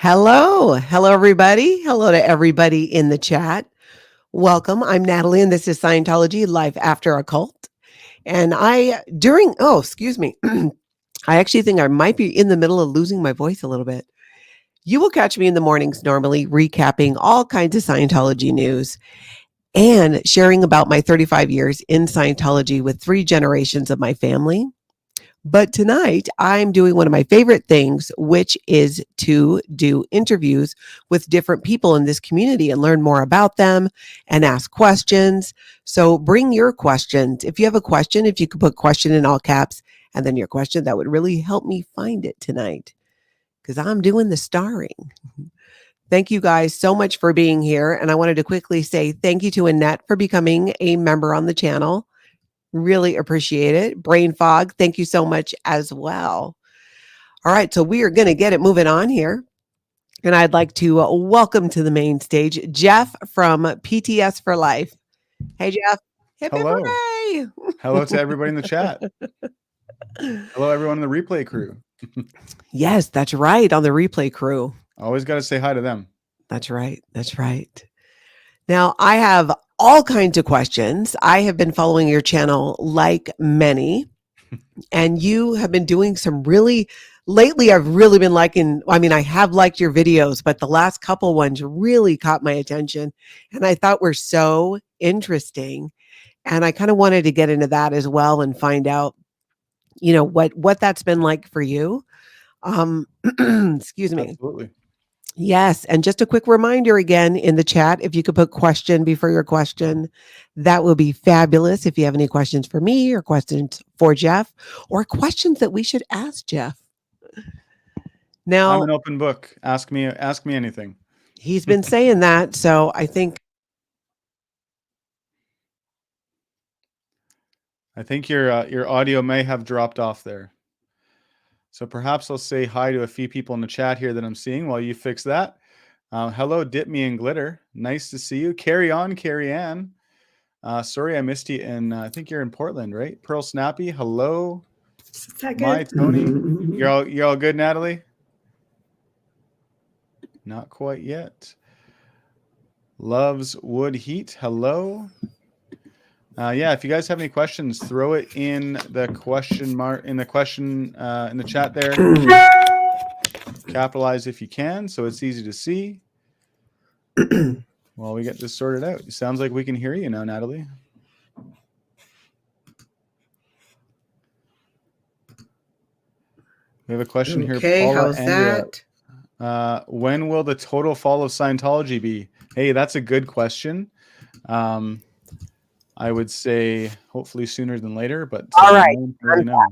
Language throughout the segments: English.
Hello, everybody. Hello to everybody in the chat. Welcome. I'm Natalie, and this is Scientology Life After Occult. And excuse me. I actually think I might be in the middle of losing my voice a little bit. You will catch me in the mornings normally recapping all kinds of Scientology news and sharing about my 35 years in Scientology with 3 generations of my family. But tonight, I'm doing one of my favorite things, which is to do interviews with different people in this community and learn more about them and ask questions. So bring your questions. If you have a question, if you could put question in all caps and then your question, that would really help me find it tonight because I'm doing the starring. Thank you guys so much for being here. And I wanted to quickly say thank you to Annette for becoming a member on the channel. Really appreciate it. Brain fog, thank you so much as well. All right, so we are going to get it moving on here. And I'd like to welcome to the main stage Jeff from PTS for Life. Hey, Jeff. Hello. Hooray! Hello to everybody in the chat. Hello, everyone in the replay crew. Yes, that's right. On the replay crew. Always got to say hi to them. That's right. That's right. Now, I have all kinds of questions. I have been following your channel like many, and you have been doing some lately I've really been I have liked your videos, but the last couple ones really caught my attention and I thought were so interesting. And I kind of wanted to get into that as well and find out, what that's been like for you. Excuse me. Absolutely. Yes. And just a quick reminder again in the chat, if you could put question before your question, that would be fabulous. If you have any questions for me or questions for Jeff or questions that we should ask Jeff. Now, I'm an open book. Ask me anything. He's been saying that. So I think your audio may have dropped off there. So perhaps I'll say hi to a few people in the chat here that I'm seeing while you fix that. Hello, Dip Me in Glitter. Nice to see you. Carry on, Carrie Ann. Sorry I missed you, and I think you're in Portland, right? Pearl Snappy, hello. My Tony. You're all good, Natalie? Not quite yet. Loves Wood Heat, hello. Yeah, if you guys have any questions, throw it in the question mark in the chat there. Capitalize if you can, so it's easy to see. While we get this sorted out. It sounds like we can hear you now, Natalie. We have a question here. Okay, Paula how's Andrea. that? When will the total fall of Scientology be? Hey, that's a good question. I would say hopefully sooner than later, but all right. really know.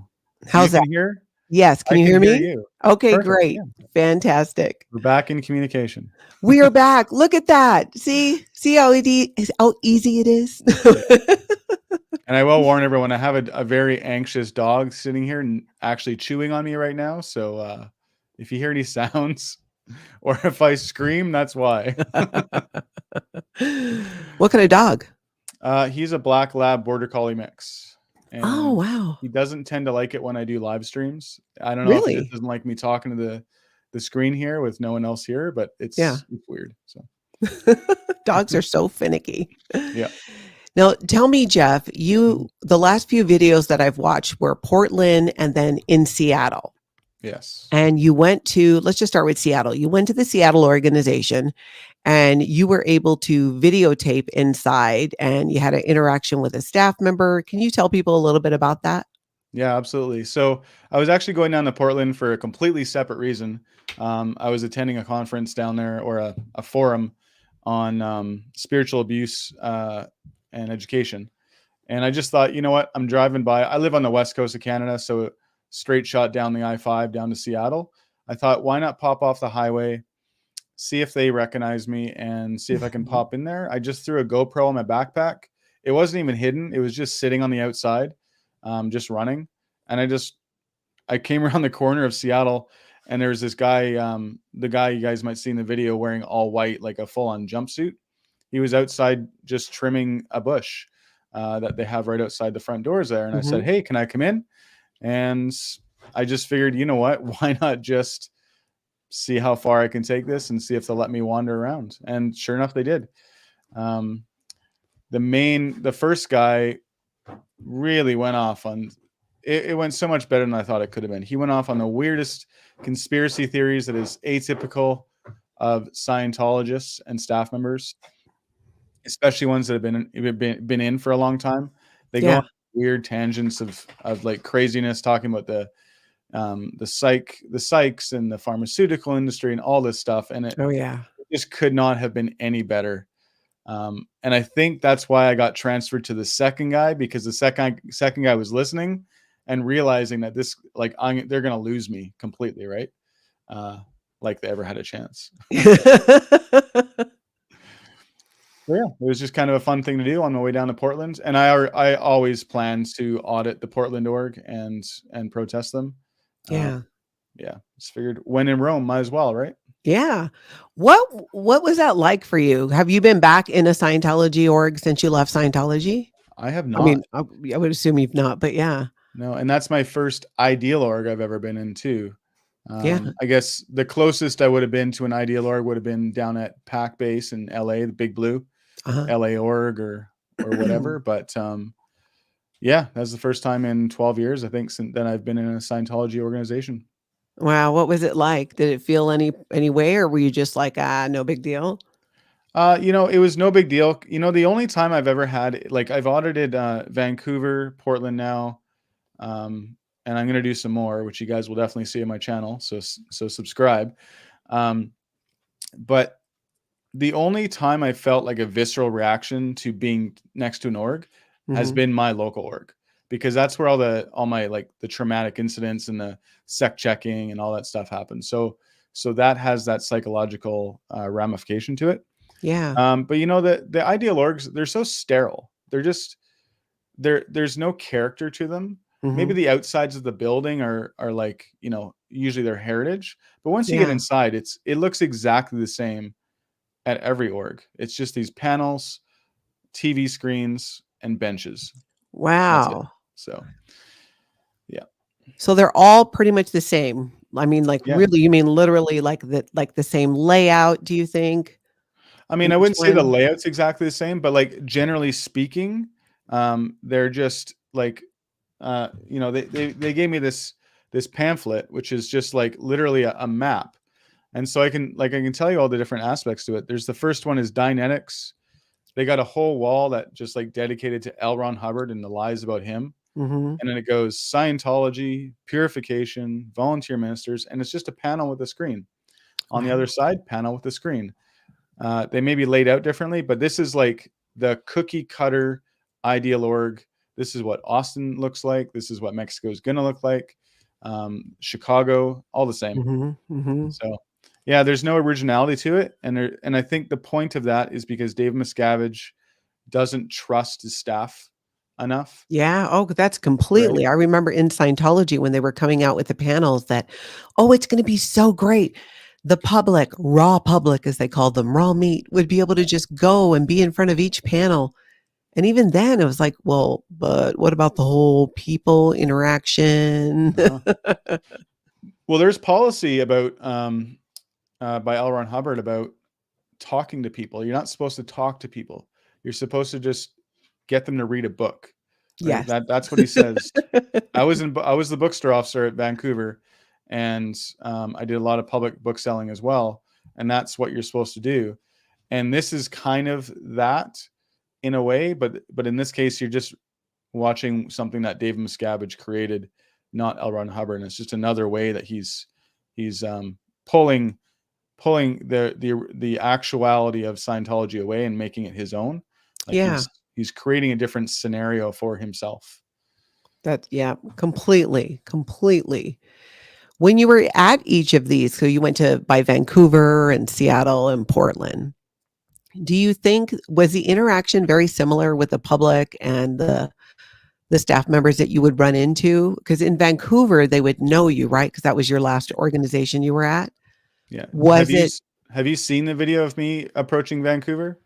How's that? Hear? Yes. Can you hear me? You. Okay, Perfect. great. Yeah. Fantastic. We're back in communication. We are back. Look at that. See how easy it is. And I will warn everyone, I have a very anxious dog sitting here and actually chewing on me right now. So if you hear any sounds or if I scream, that's why. What kind of dog? He's a black lab border collie mix. And oh, wow. He doesn't tend to like it when I do live streams. I don't know if he just doesn't like me talking to the screen here with no one else here, but it's weird. So dogs are so finicky. Yeah. Now, tell me, Jeff, the last few videos that I've watched were Portland and then in Seattle. Yes. And you went to, let's just start with Seattle. You went to the Seattle organization and you were able to videotape inside and you had an interaction with a staff member. Can you tell people a little bit about that? Yeah, absolutely. So I was actually going down to Portland for a completely separate reason. I was attending a conference down there, or a forum on spiritual abuse and education. And I just thought, you know what, I'm driving by. I live on the west coast of Canada, so straight shot down the I-5 down to Seattle. I thought, why not pop off the highway, see if they recognize me, and see if I can pop in there. I just threw a GoPro in my backpack. It wasn't even hidden. It was just sitting on the outside, just running. And I came around the corner of Seattle, and there was this guy, the guy you guys might see in the video, wearing all white, like a full-on jumpsuit. He was outside just trimming a bush that they have right outside the front doors there. And I said, hey, can I come in? And I just figured, you know what, why not just see how far I can take this and see if they'll let me wander around. And sure enough, they did. The first guy really went off on it went so much better than I thought it could have been. He went off on the weirdest conspiracy theories that is atypical of Scientologists and staff members, especially ones that have been in for a long time. They go Yeah. on weird tangents of like craziness, talking about the psychs and the pharmaceutical industry and all this stuff, and it Oh yeah. just could not have been any better. And I think that's why I got transferred to the second guy, because the second guy was listening and realizing that this, like, they're going to lose me completely, right? Like they ever had a chance. So yeah, it was just kind of a fun thing to do on my way down to Portland. And I always planned to audit the Portland org and protest them. Yeah. Yeah, just figured when in Rome, might as well, right? Yeah. What was that like for you? Have you been back in a Scientology org since you left Scientology? I have I not. mean, I would assume you've not, but yeah. No, and that's my first ideal org I've ever been in too. Yeah. I guess the closest I would have been to an ideal org would have been down at PAC base in LA, the Big Blue, LA org or whatever. But yeah, that's the first time in 12 years, I think, since then I've been in a Scientology organization. Wow. What was it like? Did it feel any way, or were you just like, no big deal? It was no big deal. The only time I've ever had, like, I've audited Vancouver, Portland now, and I'm going to do some more, which you guys will definitely see on my channel. So subscribe. But the only time I felt like a visceral reaction to being next to an org has been my local org, because that's where all my like the traumatic incidents and the sec checking and all that stuff happens. So that has that psychological ramification to it. Yeah. But the ideal orgs, they're so sterile. They're just there's no character to them. Maybe the outsides of the building are like, usually they're heritage, but once you get inside, it looks exactly the same at every org. It's just these panels, TV screens, and benches. That's it. Wow. So yeah. So they're all pretty much the same. I mean, like, Yeah. really, you mean literally like the same layout, do you think? I mean, I wouldn't say the layout's exactly the same, but like generally speaking, they're just like, they gave me this pamphlet, which is just like literally a map. And so I can tell you all the different aspects to it. There's the first one is Dynetics. They got a whole wall that just like dedicated to L. Ron Hubbard and the lies about him. And then it goes Scientology, purification, volunteer ministers, and it's just a panel with a screen. On the other side, panel with a screen. They may be laid out differently, but this is like the cookie cutter ideal org. This is what Austin looks like. This is what Mexico is going to look like. Chicago, all the same. So yeah, there's no originality to it. And I think the point of that is because Dave Miscavige doesn't trust his staff enough. Yeah. Oh, that's completely. Right. I remember in Scientology when they were coming out with the panels that, it's going to be so great. The public, raw public, as they called them, raw meat, would be able to just go and be in front of each panel. And even then it was like, well, but what about the whole people interaction? Well, there's policy about, by L. Ron Hubbard about talking to people. You're not supposed to talk to people. You're supposed to just get them to read a book. Right? Yes. That's what he says. I was the bookstore officer at Vancouver, and I did a lot of public book selling as well. And that's what you're supposed to do. And this is kind of that in a way, but in this case, you're just watching something that Dave Miscavige created, not L. Ron Hubbard. And it's just another way that he's pulling the actuality of Scientology away and making it his own. Like he's creating a different scenario for himself. Completely. When you were at each of these, so you went by Vancouver and Seattle and Portland, do you think was the interaction very similar with the public and the staff members that you would run into? Because in Vancouver, they would know you, right? Because that was your last organization you were at. Yeah. Was have you seen the video of me approaching Vancouver?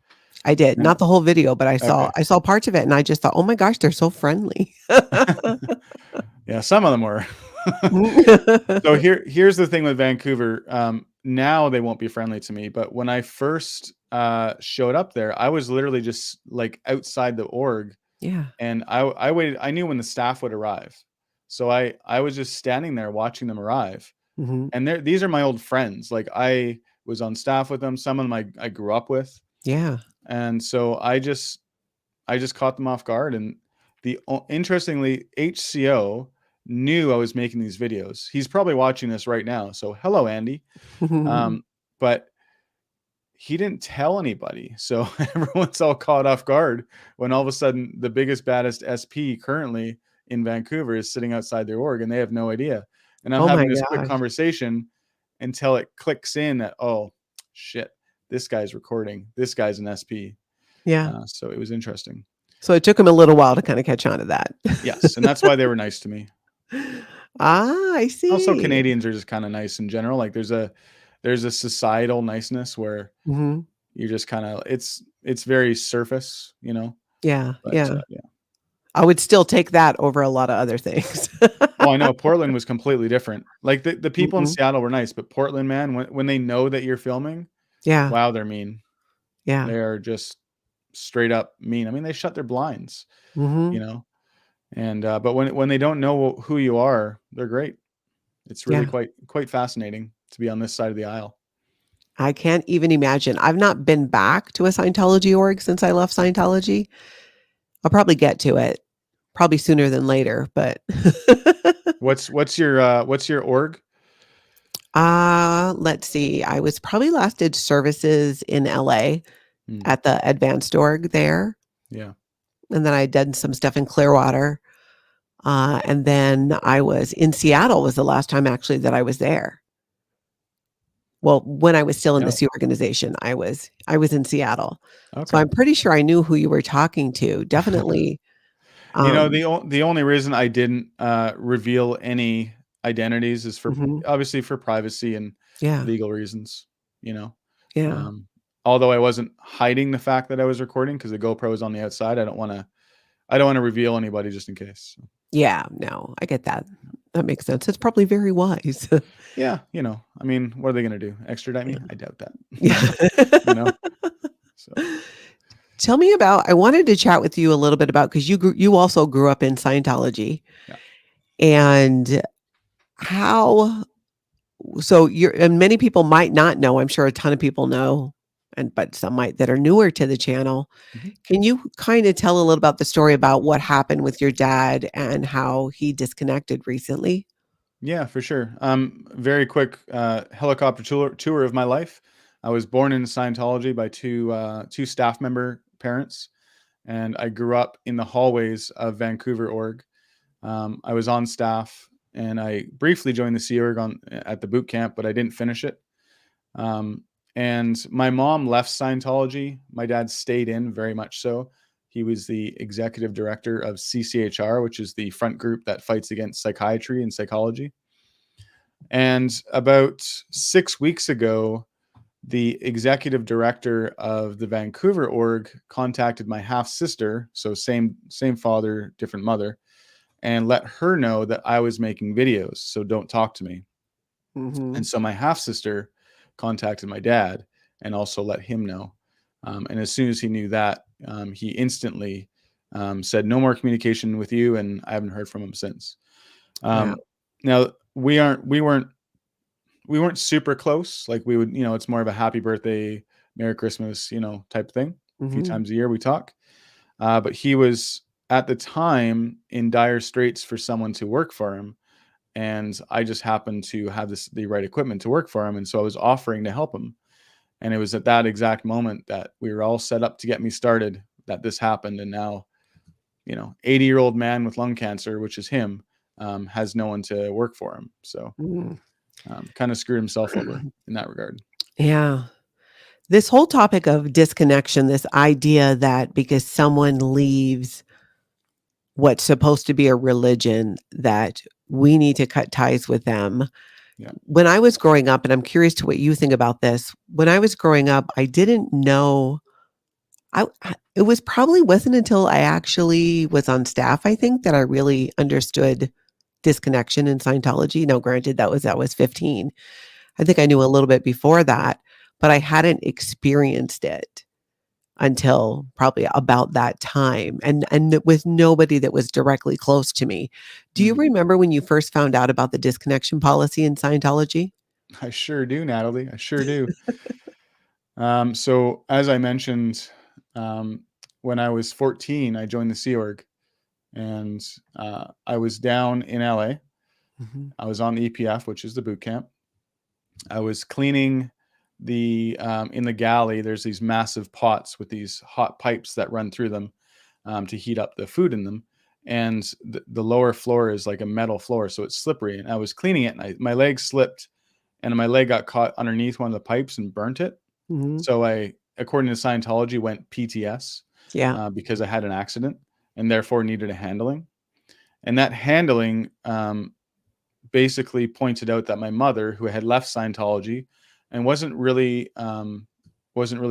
I did. No? Not the whole video, but I saw parts of it, and I just thought, oh my gosh, they're so friendly. Yeah, some of them were. So here's the thing with Vancouver. Now they won't be friendly to me, but when I first showed up there, I was literally just like outside the org, Yeah. and I waited. I knew when the staff would arrive, so I was just standing there watching them arrive. Mhm. And these are my old friends. Like I was on staff with them. Some of them I grew up with, Yeah. and so I just caught them off guard. And interestingly, HCO knew I was making these videos. He's probably watching this right now. So hello, Andy. But he didn't tell anybody. So everyone's all caught off guard when all of a sudden the biggest, baddest SP currently in Vancouver is sitting outside their org and they have no idea. And I'm Oh my having this quick gosh. conversation until it clicks in that, oh, shit, this guy's recording. This guy's an SP. Yeah. So it was interesting. So it took him a little while to kind of catch on to that. Yes. And that's why they were nice to me. I Also, see. Canadians are just kind of nice in general. Like there's a societal niceness where Mhm. you're just kind of, it's very surface, Yeah, but yeah. yeah. I would still take that over a lot of other things. Oh, I know Portland was completely different. Like the people in Mhm. Seattle were nice, but Portland, man, when they know that you're filming, Yeah, wow, they're mean. yeah. They are just straight up mean. I mean, they shut their blinds, you Mhm. know. And but when they don't know who you are, they're great. It's really Yeah. quite fascinating to be on this side of the aisle. I can't even imagine. I've not been back to a Scientology org since I left Scientology. I'll probably get to it, probably sooner than later, but What's your org? let's see. I was probably last did services in LA Hmm, at the advanced org there, yeah. and then I did some stuff in Clearwater. And then I was in Seattle was the last time actually that I was there. Well, when I was still in the Yeah. Sioux organization, I was in Seattle. So Okay. I'm pretty sure I knew who you were talking to. Definitely. Um, The only reason I didn't reveal any identities is for mhm. obviously for privacy and Yeah. legal reasons, you know. Yeah. Um, although I wasn't hiding the fact that I was recording because the GoPro is on the outside. I don't want to reveal anybody just in case. So, Yeah. No, I get that. That makes sense. It's probably very wise. yeah, I mean, what are they going to do? Extradite me? I doubt Yeah. that. you know. So Tell me about I wanted to chat with you a little bit about because you also grew up in Scientology yeah. and how so you're and many people might not know, I'm sure a ton of people know, and but some might that are newer to the channel. Mhm. Can you kinda tell a little about the story about what happened with your dad and how he disconnected recently? Yeah, for sure. Very quick helicopter tour of my life. I was born in Scientology by two staff member parents, and I grew up in the hallways of Vancouver org. I was on staff, and I briefly joined the Sea Org at the boot camp, but I didn't finish it. Um, and my mom left Scientology. My dad stayed in, very much so. He was the executive director of CCHR, which is the front group that fights against psychiatry and psychology. And about 6 weeks ago, the executive director of the Vancouver org contacted my half sister, so same father, different mother, and let her know that I was making videos, so don't talk to me. And Mhm. so my half sister contacted my dad and also let him know. And as soon as he knew that, he instantly said, "No more communication with you," and I haven't heard from him since. Wow. Now we weren't super close. Like we would, it's more of a happy birthday, Merry Christmas, type thing. A few Mhm. times a year we talk. But he was at the time in dire straits for someone to work for him. And I just happened to have the right equipment to work for him. And so I was offering to help him. And it was at that exact moment that we were all set up to get me started that this happened. And now, 80-year-old man with lung cancer, which is him, has no one to work for him. So Mm. kind of screwed himself over in that regard. Yeah. This whole topic of disconnection, this idea that because someone leaves what's supposed to be a religion, that we need to cut ties with them. Yeah. When I was growing up, and I'm curious to what you think about this, when I was growing up, I didn't know it was probably wasn't until I actually was on staff, I think, that I really understood disconnection in Scientology. Now, granted, that was 15. I think I knew a little bit before that, but I hadn't experienced it until probably about that time, and with nobody that was directly close to me. Do you Mm. remember when you first found out about the disconnection policy in Scientology? I sure do, Natalie. I sure do. So as I mentioned, um, when I was 14, I joined the Sea Org, and I was down in LA. Mhm. I was on the EPF, which is the boot camp. I was cleaning the in the galley. There's these massive pots with these hot pipes that run through them to heat up the food in them. And the lower floor is like a metal floor, so it's slippery. And I was cleaning it, and my leg slipped, and my leg got caught underneath one of the pipes and burnt it. Mhm. So I, according to Scientology, went PTS Yeah. because I had an accident and therefore needed a handling. And that handling basically pointed out that my mother, who had left Scientology and wasn't really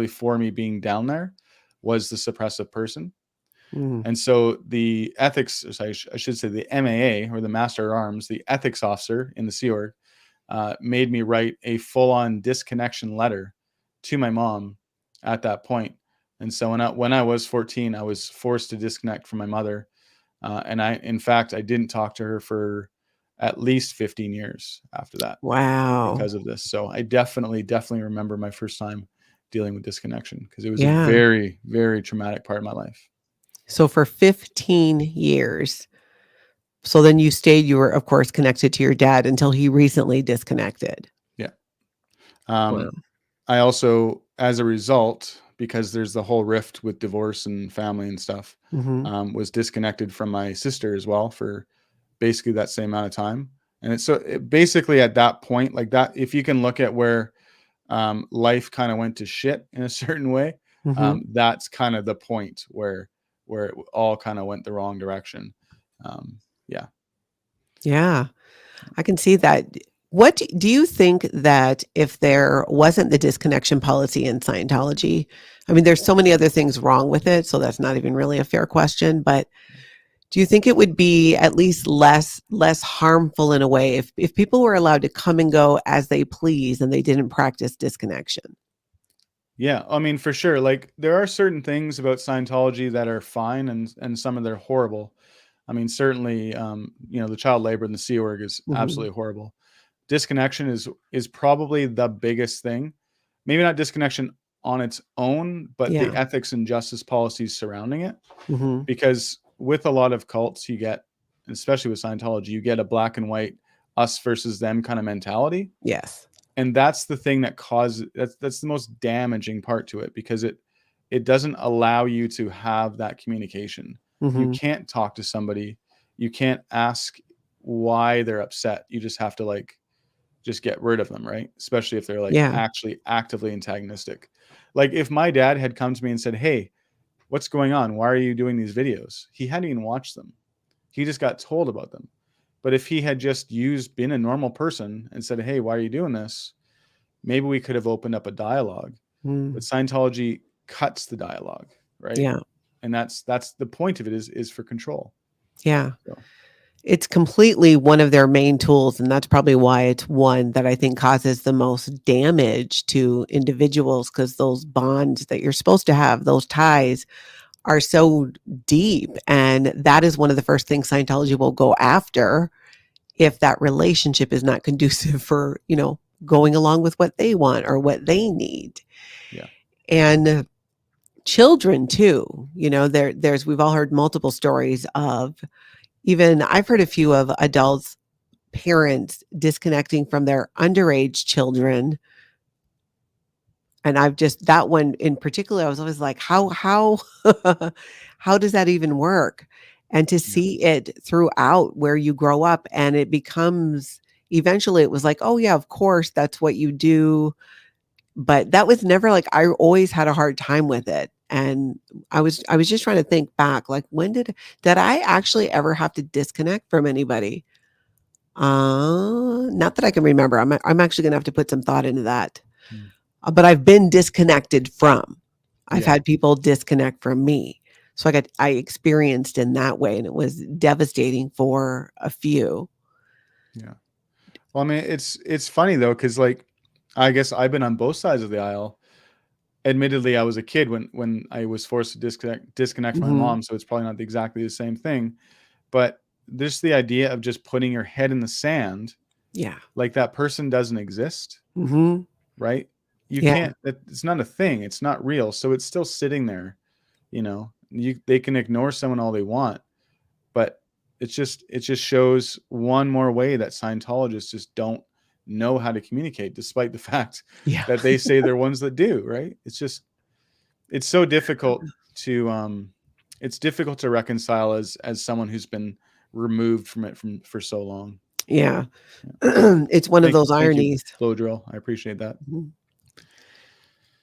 for me being down there, was the suppressive person. Mm. And so the ethics, I should say the MAA, or the Master at Arms, the ethics officer in the Sea Org, made me write a full-on disconnection letter to my mom at that point. And so when I was 14, I was forced to disconnect from my mother. And in fact, I didn't talk to her for at least 15 years after that Wow. because of this. So I definitely remember my first time dealing with disconnection, because it was a Yeah. very, very traumatic part of my life. So for 15 years. So then you were, of course, connected to your dad until he recently disconnected. Yeah. Wow. I also, as a result, because there's the whole rift with divorce and family and stuff, Mhm. was disconnected from my sister as well for basically that same amount of time. And basically at that point, like that, if you can look at where life kind of went to shit in a certain way, Mhm. that's kind of the point where it all kind of went the wrong direction. Yeah. Yeah. I can see that. What do you think that if there wasn't the disconnection policy in Scientology, I mean, there's so many other things wrong with it, so that's not even really a fair question, but do you think it would be at least less harmful in a way if people were allowed to come and go as they please and they didn't practice disconnection? Yeah, I mean, for sure. Like, there are certain things about Scientology that are fine, and some of them are horrible. I mean, certainly, the child labor in the Sea Org is Mhm. absolutely horrible. Disconnection is probably the biggest thing. Maybe not disconnection on its own, but the Yeah. ethics and justice policies surrounding it. Mhm. Because with a lot of cults, you get, especially with Scientology, you get a black and white, us versus them kind of mentality. Yes. And that's the thing that causes, that's the most damaging part to it, because it doesn't allow you to have that communication. You Mhm. can't talk to somebody. You can't ask why they're upset. You just have to, like, just get rid of them, right? Especially if they're like Yeah. actually actively antagonistic. Like, if my dad had come to me and said, "Hey, what's going on? Why are you doing these videos?" He hadn't even watched them. He just got told about them. But if he had just been a normal person and said, "Hey, why are you doing this?" maybe we could have opened up a dialogue. But Mm. Scientology cuts the dialogue, right? Yeah. And that's the point of it, is for control. Yeah. So It's completely one of their main tools, and that's probably why it's one that I think causes the most damage to individuals, because those bonds that you're supposed to have, those ties, are so deep, and that is one of the first things Scientology will go after if that relationship is not conducive for, going along with what they want or what they need. yeah, And children too, there's we've all heard multiple stories of, even I've heard a few of adults, parents disconnecting from their underage children. And I've just, that one in particular, I was always like, how how does that even work? And to yeah, see it throughout where you grow up, and it becomes, eventually it was like, oh yeah, of course that's what you do. But that was never like, I always had a hard time with it. And I was just trying to think back, like, when did I actually ever have to disconnect from anybody? Not that I can remember. I'm actually gonna have to put some thought into that. mm, But I've been disconnected from. I've yeah, had people disconnect from me. So I experienced in that way, and it was devastating for a few. Yeah. Well, I mean, it's funny though, because like, I guess I've been on both sides of the aisle. Admittedly, I was a kid when I was forced to disconnect from my Hmm. mom, so it's probably not exactly the same thing. But just the idea of just putting your head in the sand, Yeah. like that person doesn't exist, Hmm. right? You Yeah. can't. It's not a thing. It's not real. So it's still sitting there. They can ignore someone all they want, but it just shows one more way that Scientologists just don't know how to communicate, despite the fact Yeah. that they say they're ones that do, right? It's so difficult to it's difficult to reconcile as someone who's been removed from it for so long. Yeah. Yeah. It's one of Thank those thank you, ironies. Blow Drill. I appreciate that. Mhm.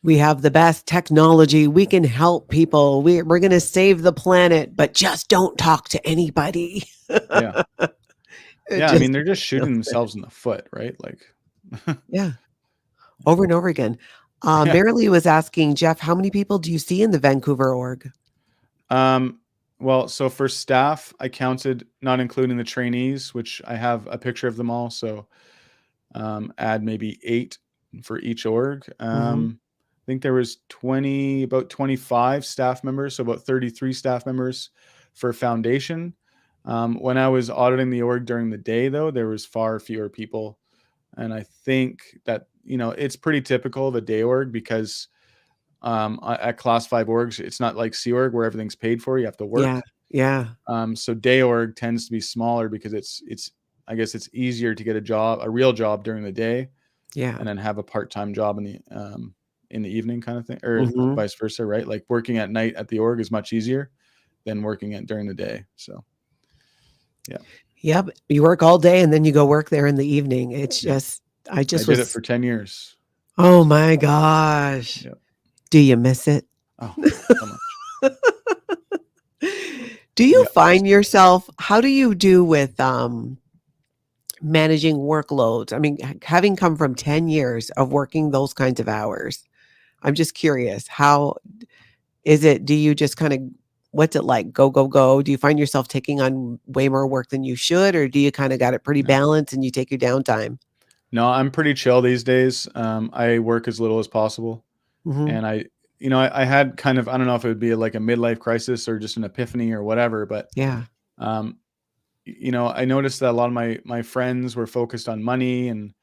We have the best technology. We can help people. We're going to save the planet, but just don't talk to anybody. Yeah. It Yeah, I mean, just they're just feels shooting good. themselves in the foot, right? Like Yeah. Over and over again. yeah. Marilee was asking, Jeff, how many people do you see in the Vancouver org? Um, well, so for staff, I counted, not including the trainees, which I have a picture of them all. So add maybe 8 for each org. Hmm. I think there was about 25 staff members, so about 33 staff members for foundation. When I was auditing the org during the day, though, there was far fewer people. And I think that, it's pretty typical of a day org because at class 5 orgs, it's not like Sea Org where everything's paid for. You have to Yeah. work. Yeah. So day org tends to be smaller because I guess it's easier to get a real job during the day, Yeah. and then have a part-time job in the evening kind of thing, or Hmm. vice versa, right? Like working at night at the org is much easier than working it during the day. So yeah, Yep. You work all day and then you go work there in the evening. It's yeah, just, I I just did it was, for 10 years. oh my gosh. Yeah. Do you miss it? Oh, so much. Do you Yeah. find yourself, how do you do with managing workloads? I mean, having come from 10 years of working those kinds of hours, I'm just curious, how is it? Do you just kind of, what's it like? Go, go, go. Do you find yourself taking on way more work than you should, or do you kind of got it pretty No, balanced and you take your downtime? no, I'm pretty chill these days. I work as little as possible. Hmm. And I had kind of, I don't know if it would be like a midlife crisis or just an epiphany or whatever, but Yeah. um, I noticed that a lot of my friends were focused on money and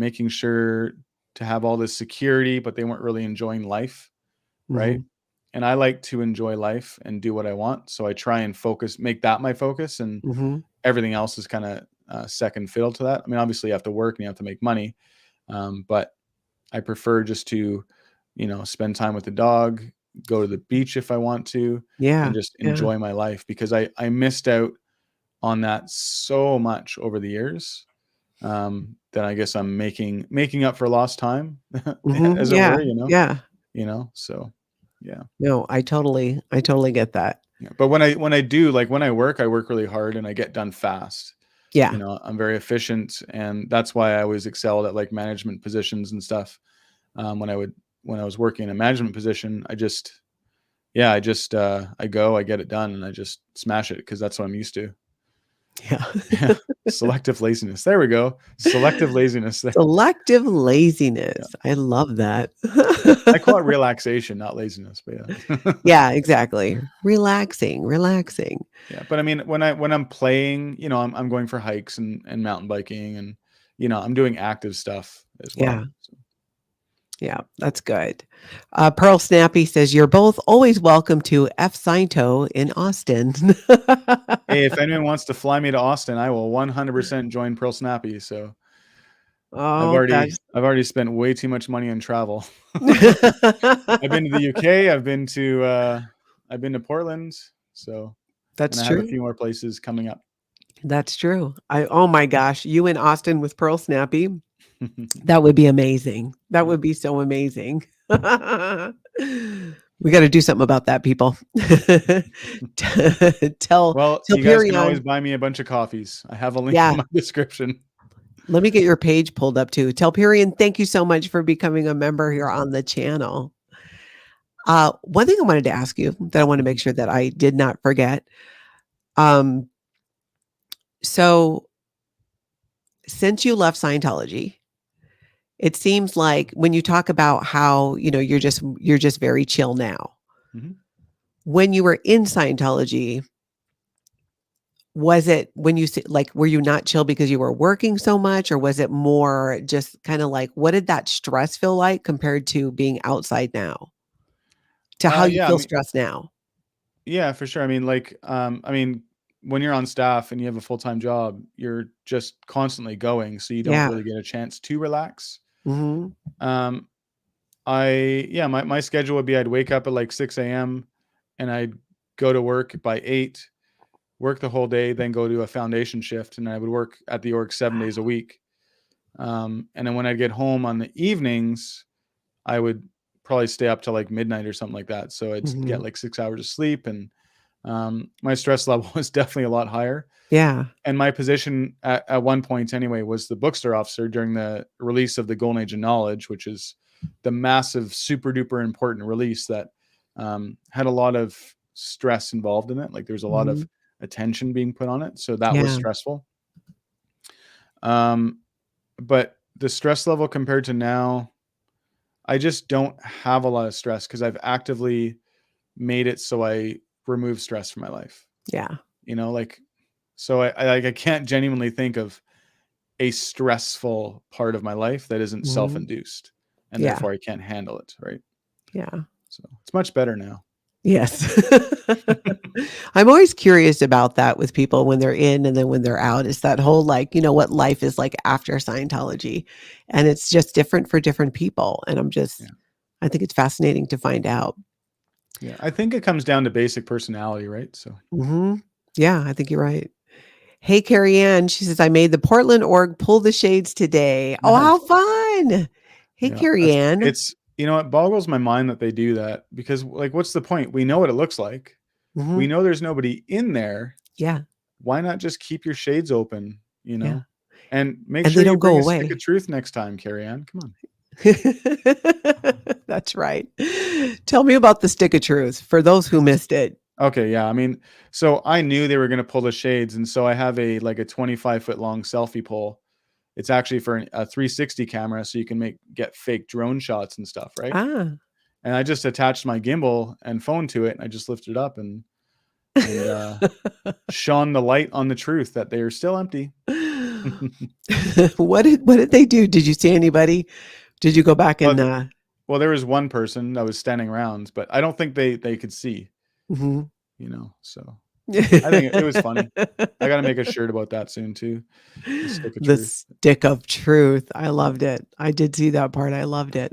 making sure to have all this security, but they weren't really enjoying life, right? Hmm. And I like to enjoy life and do what I want, so I try and make that my focus, and Hmm. everything else is kind of second fiddle to that. I mean, obviously you have to work and you have to make money, but I prefer just to, spend time with the dog, go to the beach if I want to, and Yeah. just Yeah. enjoy my life, because I missed out on that so much over the years, that I guess I'm making up for lost time, Hmm. as it Yeah. were, Yeah. so yeah. No, I totally get that. Yeah. But when I work really hard and I get done fast. Yeah. I'm very efficient, and that's why I always excelled at like management positions and stuff. When I was working in a management position, I get it done, and I just smash it because that's what I'm used to. Yeah. Yeah. Selective laziness. There we go. Selective laziness. Selective Yeah. laziness. I love that. I call it relaxation, not laziness, but yeah. Yeah, exactly. Relaxing, relaxing. Yeah. But I mean, when I'm playing, I'm going for hikes and mountain biking, and I'm doing active stuff as Yeah, well. So, yeah, that's good. Pearl Snappy says, "You're both always welcome to F Sciento in Austin." hey, if anyone wants to fly me to Austin, I will 100% join Pearl Snappy. So Oh, gosh. I've already spent way too much money on travel. I've been to the UK. I've been to Portland. So, and That's I have a true. few more places coming up. That's true. Oh my gosh, you in Austin with Pearl Snappy? That would be amazing. That Yeah. would be so amazing. We gotta do something about that, people. Tell Well, tell you guys can always Perion. buy me a bunch of coffees. I have a link in Yeah, my description. let me get your page pulled up too. Tell Perion, thank you so much for becoming a member here on the channel. One thing I wanted to ask you that I want to make Mhm. sure that I did not forget. Um, so since you left Scientology, it seems like when you talk about how, you're just very chill now. Mhm. When you were in Scientology, was it when you like, were you not chill because you were working so much, or was it more just kind of like, what did that stress feel like compared to being outside now, to how you Yeah, I feel mean, stressed now? yeah, for sure. I mean, like, when you're on staff and you have a full-time job, you're just constantly going, so you don't Yeah. really get a chance to relax. Hmm. Um, yeah, my schedule would be I'd wake up at like 6 a.m. and I'd go to work by 8, work the whole day, then go to a foundation shift, and I would work at the org 7 days a week. And then when I'd get home on the evenings, I would probably stay up till like midnight or something like that. So I'd get Hmm. like 6 hours of sleep, and my stress level was definitely a lot higher. Yeah. And my position at one point anyway was the bookstore officer during the release of the Golden Age of Knowledge, which is the massive, super duper important release that had a lot of stress involved in it. Like there was a lot Hmm. of attention being put on it. So that was Yeah. stressful. Um, but the stress level compared to now, I just don't have a lot of stress because I've actively made it so I remove stress from my life. Yeah. Like, so I can't genuinely think of a stressful part of my life that isn't Hmm. self-induced, and Yeah. therefore I can't handle it, right? Yeah. So it's much better now. Yes. I'm always curious about that with people when they're in and then when they're out. Is that whole, like, what life is like after Scientology. And it's just different for different people. And Yeah. I think it's fascinating to find out. Yeah. I think it comes down to basic personality, right? So Hmm. Yeah, I think you're right. Hey, Carrie Ann, she says, I made the Portland org pull the shades today. Oh, how nice. fun. Hey, Yeah. Carrie Ann. It boggles my mind that they do that because, like, what's the point? We know what it looks like. Hmm. We know there's nobody in there. Yeah. Why not just keep your shades open, Yeah. and make And sure they you don't go bring a stick of away. truth next time, Carrie Ann. Come on. That's right. Tell me about the stick of truth for those who missed it. Okay, yeah. I mean, so I knew they were going to pull the shades, and so I have a 25-foot long selfie pole. It's actually for a 360 camera, so you can get fake drone shots and stuff, right? Ah. And I just attached my gimbal and phone to it, and I just lifted it up and shone the light on the truth that they are still empty. What did they do? Did you see anybody? Did you go back and Well, well, there was one person that was standing around, but I don't think they could see, mhm. So I think it was funny. I got to make a shirt about that soon too. The stick of The truth. stick of truth. I loved it. I did see that part. I loved it.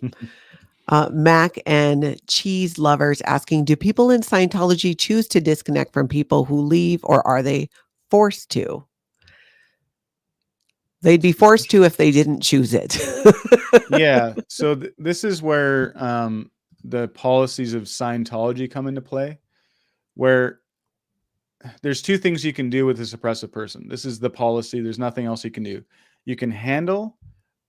Mac and cheese lovers asking, do people in Scientology choose to disconnect from people who leave, or are they forced to? They'd be forced to if they didn't choose it. Yeah. So this is where the policies of Scientology come into play, where there's two things you can do with a suppressive person. This is the policy. There's nothing else you can do. You can handle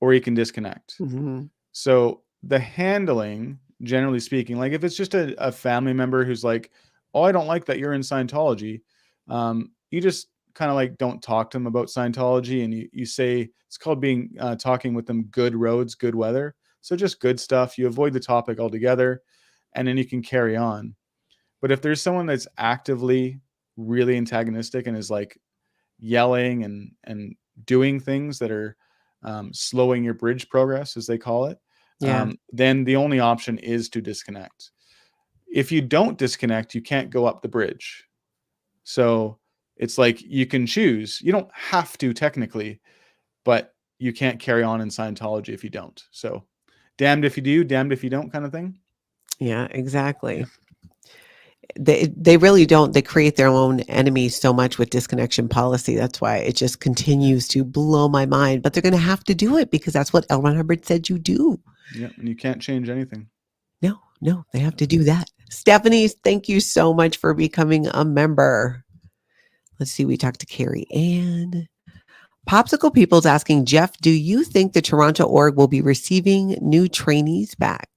or you can disconnect. Mhm. So the handling, generally speaking, like if it's just a family member who's like, oh, I don't like that you're in Scientology, you just kind of like don't talk to them about Scientology, and you say it's called being talking with them good roads, good weather. So just good stuff. You avoid the topic altogether, and then you can carry on. But if there's someone that's actively really antagonistic and is like yelling and doing things that are slowing your bridge progress, as they call it, Yeah. then the only option is to disconnect. If you don't disconnect, you can't go up the bridge. So it's like you can choose. You don't have to technically, but you can't carry on in Scientology if you don't. So damned if you do, damned if you don't, kind of thing. Yeah, Yeah. exactly. They really don't. They create their own enemies so much with disconnection policy. That's why it just continues to blow my mind. But they're going to have to do it because that's what L. Ron Hubbard said you do. Yeah. And you can't change anything. No, no, they have to do that. Stephanie, thank you so much for becoming a member. Let's see. We talked to Carrie Ann. Popsicle People's asking, Jeff, do you think the Toronto org will be receiving new trainees back?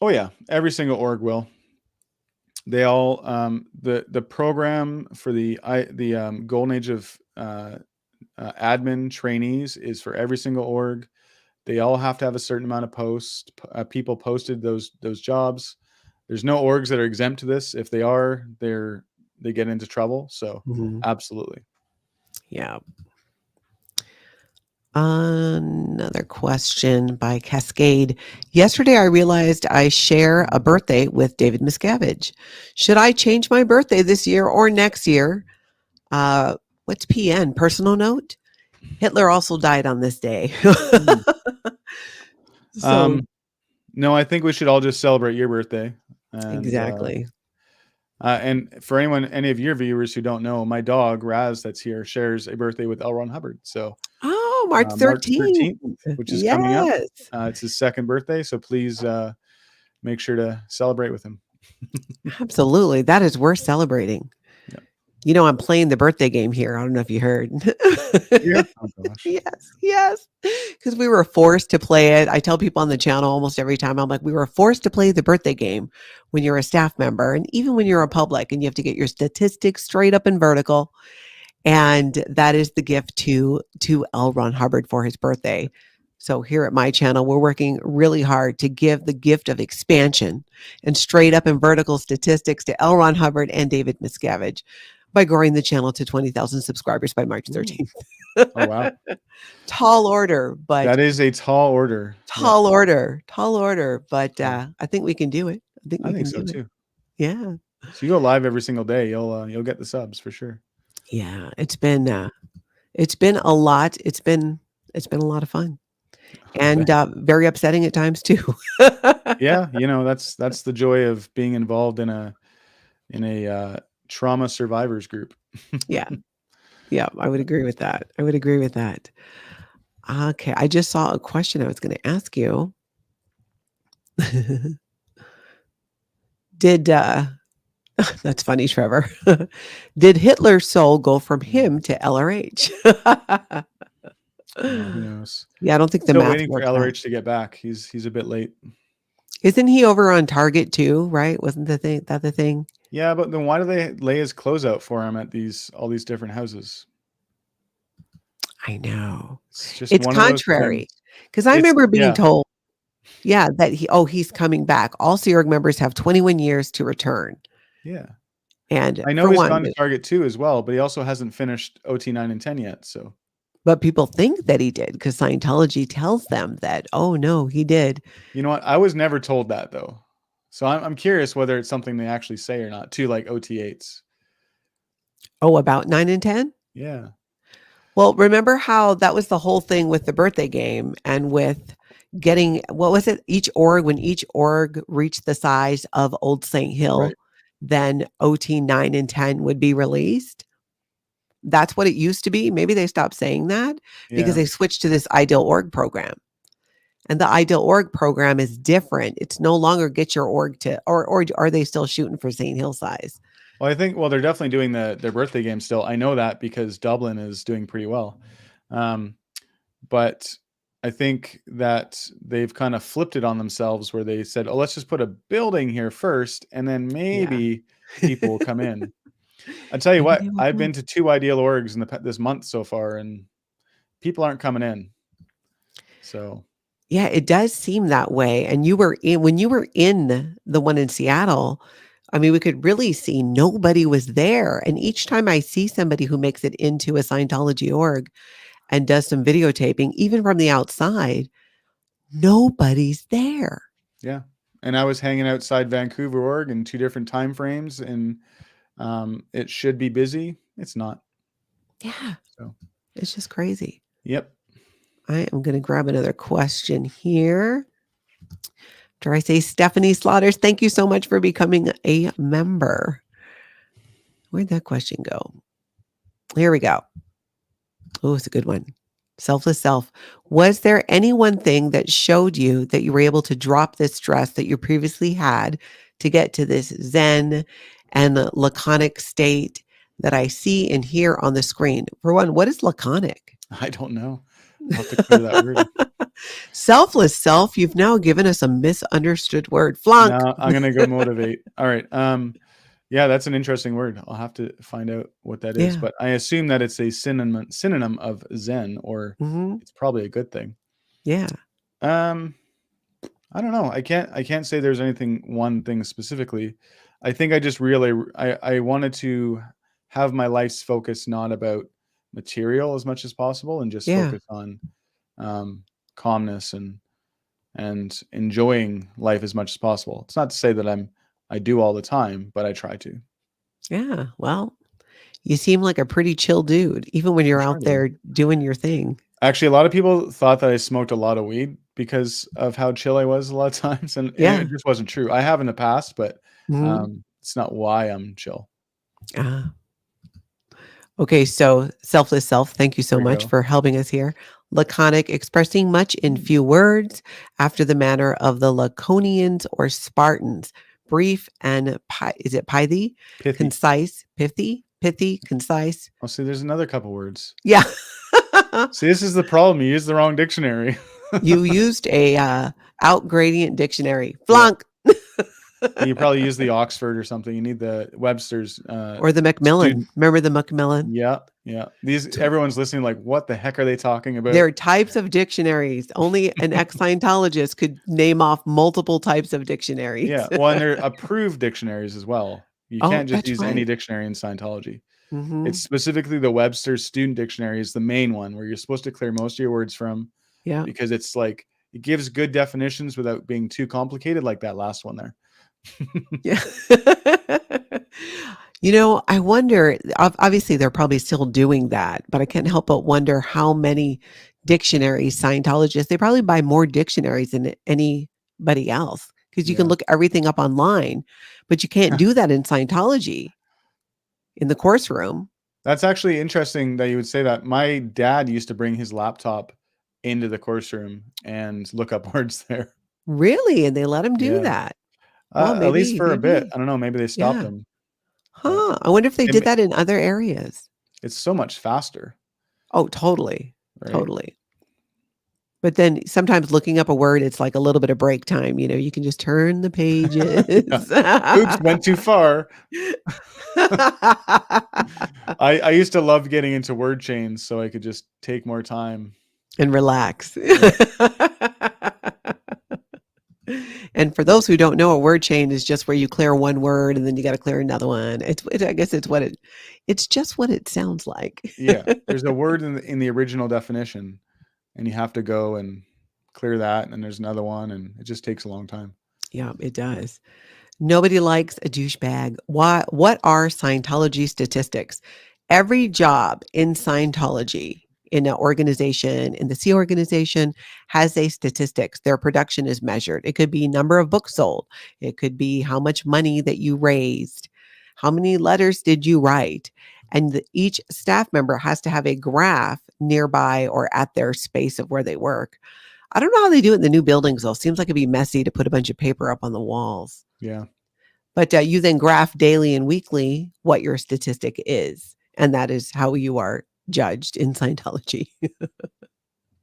Oh yeah. Every single org will. They all the program for the Golden Age of admin trainees is for every single org. They all have to have a certain amount of people posted those jobs. There's no orgs that are exempt to this. If they are, they get into trouble. So absolutely. Yeah. Another question by Cascade. Yesterday, I realized I share a birthday with David Miscavige. Should I change my birthday this year or next year? What's PN? Personal note? Hitler also died on this day. So no, I think we should all just celebrate your birthday. exactly. And for any of your viewers who don't know, my dog Raz, that's here, shares a birthday with L. Ron Hubbard. So Oh, March 13th. which is coming up. Yes. It's his second birthday, so please make sure to celebrate with him. Absolutely. That is worth celebrating. Yeah. You know, I'm playing the birthday game here. I don't know if you heard. Yeah. Oh, gosh. Yes. Because we were forced to play it. I tell people on the channel almost every time, I'm like, we were forced to play the birthday game when you're a staff member and even when you're a public and you have to get your statistics straight up and vertical. And that is the gift to L. Ron Hubbard for his birthday. So here at my channel, we're working really hard to give the gift of expansion and straight up and vertical statistics to L. Ron Hubbard and David Miscavige by growing the channel to 20,000 subscribers by March 13th. Oh, wow. Tall order, but that is a tall order. Tall order, but I think we can do it. I think we can so do too. it. Yeah. So you go live every single day, you'll get the subs for sure. Yeah, it's been a lot. It's been a lot of fun. And very upsetting at times too. Yeah, that's the joy of being involved in a trauma survivors group. Yeah, I would agree with that. Okay, I just saw a question I was going to ask you. Did that's funny, Trevor. Did Hitler's soul go from him to LRH? Who knows? Yeah, I don't think the Still math waiting for works LRH to get back. He's a bit late. Isn't he over on Target too? Right? Wasn't the thing? Yeah, but then why do they lay his clothes out for him at all these different houses? I know. It's contrary because I remember being told, that he's coming back. All Sea Org members have 21 years to return. Yeah, and I know he's gone to Target too as well, but he also hasn't finished OT 9 and 10 yet. So. But people think that he did because Scientology tells them that, oh, no, he did. You know what? I was never told that, though. So I'm curious whether it's something they actually say or not, too, like OT8s. Oh, about 9 and 10? Yeah. Well, remember how that was the whole thing with the birthday game and with getting, what was it? When each org reached the size of Old St. Hill, then OT 9 and 10 would be released. That's what it used to be. Maybe they stopped saying that because they switched to this Ideal Org program. And the Ideal Org program is different. It's no longer get your org to, or are they still shooting for St. Hill size? Well, I think, they're definitely doing their birthday game still. I know that because Dublin is doing pretty well. But I think that they've kind of flipped it on themselves where they said, oh, let's just put a building here first, and then maybe people will come in. I tell you what, I've been to 2 Ideal Orgs in this month so far, and people aren't coming in. So, yeah, it does seem that way. And when you were in the one in Seattle, I mean, we could really see nobody was there. And each time I see somebody who makes it into a Scientology org and does some videotaping, even from the outside, nobody's there. Yeah, and I was hanging outside Vancouver org in 2 different time frames, and it should be busy. It's not. Yeah. So it's just crazy. Yep. I am going to grab another question here. Dare I say Stephanie Slaughters, thank you so much for becoming a member. Where'd that question go? Here we go. Oh, it's a good one. Selfless self. Was there any one thing that showed you that you were able to drop this stress that you previously had to get to this Zen and the laconic state that I see and hear on the screen? For one, what is laconic? I don't know. I'll have to clear that word. Selfless self. You've now given us a misunderstood word. Flunk. No, I'm going to go motivate. All right. Yeah, that's an interesting word. I'll have to find out what that is, Yeah. but I assume that it's a synonym of Zen, or Hmm. it's probably a good thing. Yeah. Um, I don't know. I can't say there's one thing specifically. I think I just really I wanted to have my life's focus not about material as much as possible, and just Yeah. focus on calmness and enjoying life as much as possible. It's not to say that I do all the time, but I try to. Yeah. Well, you seem like a pretty chill dude, even when I you're try out to. there doing your thing. Actually, a lot of people thought that I smoked a lot of weed because of how chill I was a lot of times, and Yeah. it just wasn't true. I have in the past, but Hmm. it's not why I'm chill. Uh, okay. So, selfless self, thank you so There we much go. for helping us here. Laconic, expressing much in few words, after the manner of the Laconians or Spartans. Brief and is it pithy? Pithy. Concise, pithy, concise. Oh, see, there's another couple words. Yeah. See, this is the problem. You used the wrong dictionary. You used a out gradient dictionary. Yeah. Flunk. You probably use the Oxford or something. You need the Webster's Or the Macmillan. student. Remember the Macmillan? Yeah, yeah. These T- Everyone's listening like, what the heck are they talking about? There are types of dictionaries. Only an ex-Scientologist could name off multiple types of dictionaries. Yeah. Well, and they're approved dictionaries as well. You Oh, can't just that's use any right. dictionary in Scientology. It's Mhm. specifically the Webster's student dictionary is the main one where you're supposed to clear most of your words from, Yeah. because it's like it gives good definitions without being too complicated, like that last one there. Yeah. I wonder, obviously they're probably still doing that, but I can't help but wonder how many dictionaries Scientologists, they probably buy more dictionaries than anybody else because you can Yeah. look everything up online, but you can't do that in Scientology in the course room. That's actually interesting that you would say that. My dad used to bring his laptop into the course room and look up words there. Really? And they let them do Yeah. that. Well, At least maybe, for a bit. maybe. I don't know. Maybe they stopped Yeah. him, but Huh. I wonder if they it, did ma- that in other areas. it's so much faster, Oh, totally. right? Totally. But then sometimes looking up a word, it's like a little bit of break time, you can just turn the Yeah. pages. Oops, went too far. I used to love getting into word chains so I could just take more time. And relax. Yeah. And for those who don't know, a word chain is just where you clear one word and then you got to clear another one. I guess it's just what it sounds like. Yeah. There's a word in the original definition, and you have to go and clear that, and then there's another one, and it just takes a long time. Yeah, it does. Nobody likes a douchebag. What are Scientology statistics? Every job in Scientology, in an organization, in the C organization, has a statistics. Their production is measured. It could be number of books sold. It could be how much money that you raised. How many letters did you write? And each staff member has to have a graph nearby or at their space of where they work. I don't know how they do it in the new buildings, though. Seems like it'd be messy to put a bunch of paper up on the walls. Yeah. But you then graph daily and weekly what your statistic is. And that is how you are judged in Scientology.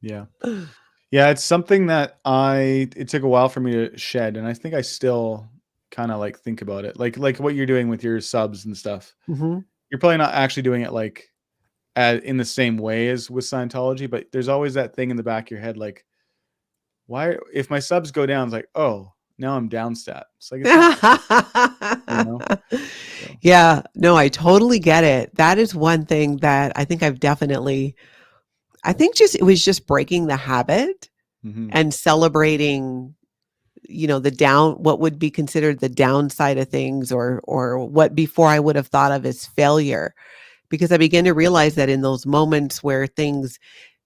Yeah. Yeah. It's something that it took a while for me to shed. And I think I still kind of like think about it. Like what you're doing with your subs and stuff. Hmm. You're probably not actually doing it like in the same way as with Scientology, but there's always that thing in the back of your head, like, why, if my subs go down, it's like, oh, now I'm down stat. It's like, it's not, you know? So, Yeah, no, I totally get it. That is one thing that I think I think just it was just breaking the habit mhm. and celebrating, what would be considered the downside of things, or what before I would have thought of as failure. Because I began to realize that in those moments where things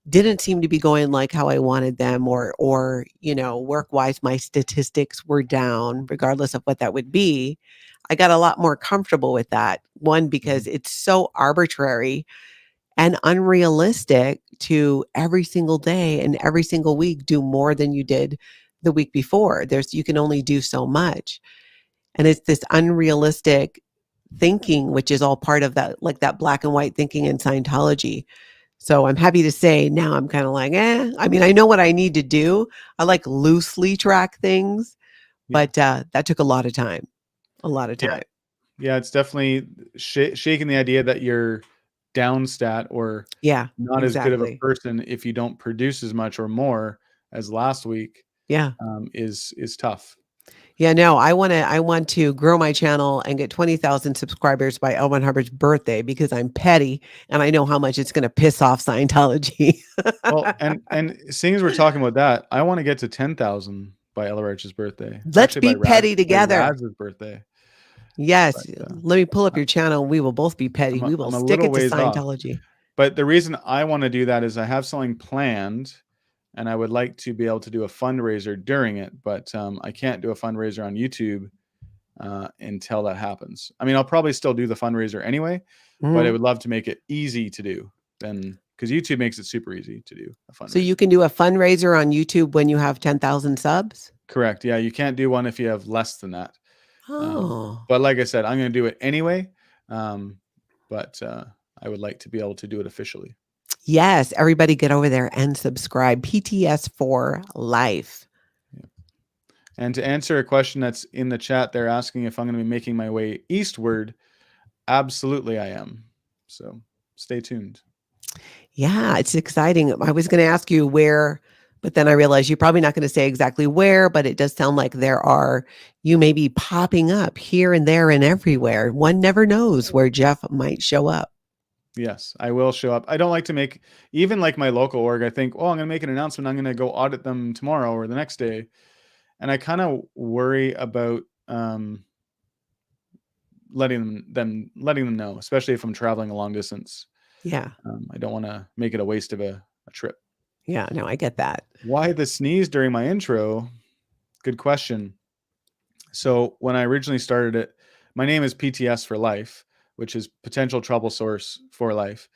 didn't seem to be going like how I wanted them, or work wise, my statistics were down, regardless of what that would be. I got a lot more comfortable with that. One, because Mhm. it's so arbitrary and unrealistic to every single day and every single week do more than you did the week before. You can only do so much. And it's this unrealistic thinking, which is all part of that, like that black and white thinking in Scientology. So I'm happy to say now I'm kind of like, I mean, I know what I need to do. I like loosely track things, Yeah. but that took a lot of time, a lot of Yeah. time. Yeah, it's definitely shaking the idea that you're down stat or Yeah, not as good of a exactly. person if you don't produce as much or more as last week, Yeah. is tough. Yeah, no, I want to grow my channel and get 20,000 subscribers by L. Ron Hubbard's birthday because I'm petty and I know how much it's gonna piss off Scientology. Well, and seeing as we're talking about that, I want to get to 10,000 by Ella Roach's birthday. Let's Actually, be petty By together. Raz's birthday. Yes, But let me pull up your channel. We will both be petty. We will I'm a stick little it to ways off. Scientology. But the reason I want to do that is I have something planned, and I would like to be able to do a fundraiser during it. But I can't do a fundraiser on YouTube until that happens. I mean, I'll probably still do the fundraiser anyway, but I Mhm. would love to make it easy to do. Then, because YouTube makes it super easy to do a So you fundraiser. can do a fundraiser on YouTube when you have 10,000 subs? Correct. Yeah, you can't do one if you have less than that. Oh. But like I said, I'm going to do it anyway. Um, but I would like to be able to do it officially. Yes, everybody get over there and subscribe. PTS for life. And to answer a question that's in the chat, they're asking if I'm going to be making my way eastward. Absolutely, I am. So stay tuned. Yeah, it's exciting. I was going to ask you where, but then I realized you're probably not going to say exactly where, but it does sound like you may be popping up here and there and everywhere. One never knows where Jeff might show up. Yes, I will show up. I don't like to make, even like my local org, I think, oh, I'm going to make an announcement. I'm going to go audit them tomorrow or the next day. And I kind of worry about letting them know, especially if I'm traveling a long distance. Yeah. I don't want to make it a waste of a trip. Yeah. No, I get that. Why the sneeze during my intro? Good question. So when I originally started it, my name is PTS for life, which is potential trouble source for life.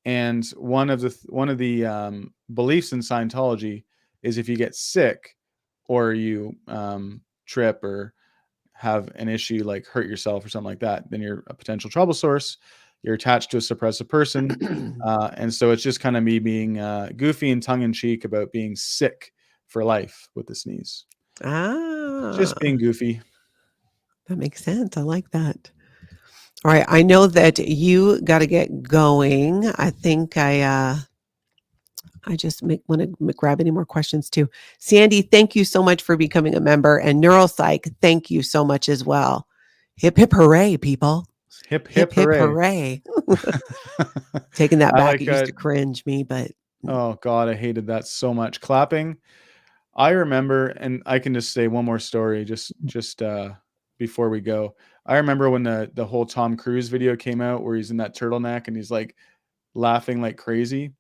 And one of the beliefs in Scientology is if you get sick or you trip or have an issue like hurt yourself or something like that, then you're a potential trouble source. You're attached to a suppressive person. And so it's just kind of me being goofy and tongue in cheek about being sick for life with the sneeze. Ah, Just being goofy. that makes sense. I like that. All right. I know that you got to get going. I think I just want to grab any more questions too. Sandy, thank you so much for becoming a member. And Neuropsych, thank you so much as well. Hip, hip, hooray, people. Hip, Hip, hip, hip, hooray. hooray. Taking that I back, like, it used to cringe me, but oh God, I hated that so much. Clapping. I remember, and I can just say one more story just before we go. I remember when the whole Tom Cruise video came out where he's in that turtleneck and he's like laughing like crazy.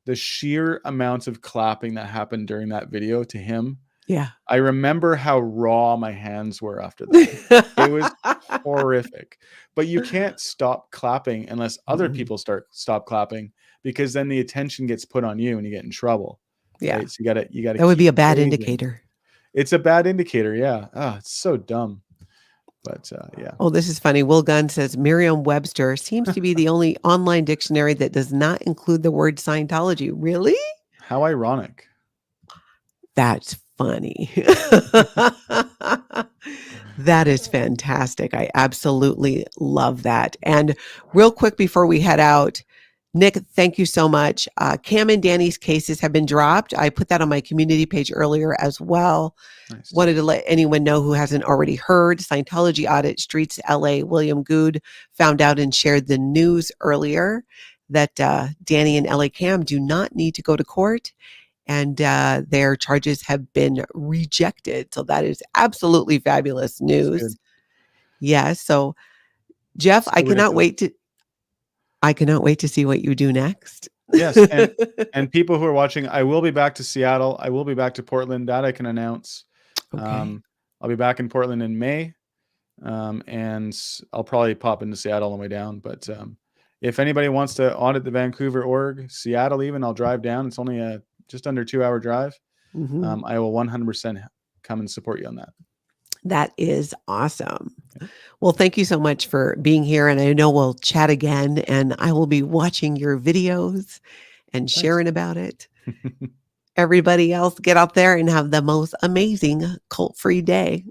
The sheer amount of clapping that happened during that video to him. yeah. I remember how raw my hands were after that. It was horrific. But you can't stop clapping unless other people stop clapping, because then the attention gets put on you and you get in trouble. Yeah. Right? So you gotta That would be keep a bad praising. indicator. It's a bad indicator, yeah. Oh, it's so dumb. But yeah. Oh, this is funny. Will Gunn says Merriam-Webster seems to be the only online dictionary that does not include the word Scientology. Really? How ironic. That's funny. That is fantastic. I absolutely love that. And real quick before we head out, Nick, thank you so much. Cam and Danny's cases have been dropped. I put that on my community page earlier as well. Nice. Wanted to let anyone know who hasn't already heard. Scientology Audit Streets LA, William Good found out and shared the news earlier that Danny and LA Cam do not need to go to court, and their charges have been rejected. So that is absolutely fabulous news. Yes. So Jeff, So ridiculous. I cannot wait to see what you do next. Yes, and people who are watching, I will be back to Seattle. I will be back to Portland. That I can announce. Okay. I'll be back in Portland in May, and I'll probably pop into Seattle on the way down. But if anybody wants to audit the Vancouver org, Seattle even, I'll drive down. It's only a just under 2-hour drive. Mm-hmm. I will 100% come and support you on that. That is awesome. Well, thank you so much for being here. And I know we'll chat again, and I will be watching your videos and sharing about it. Everybody else, get out there and have the most amazing cult-free day.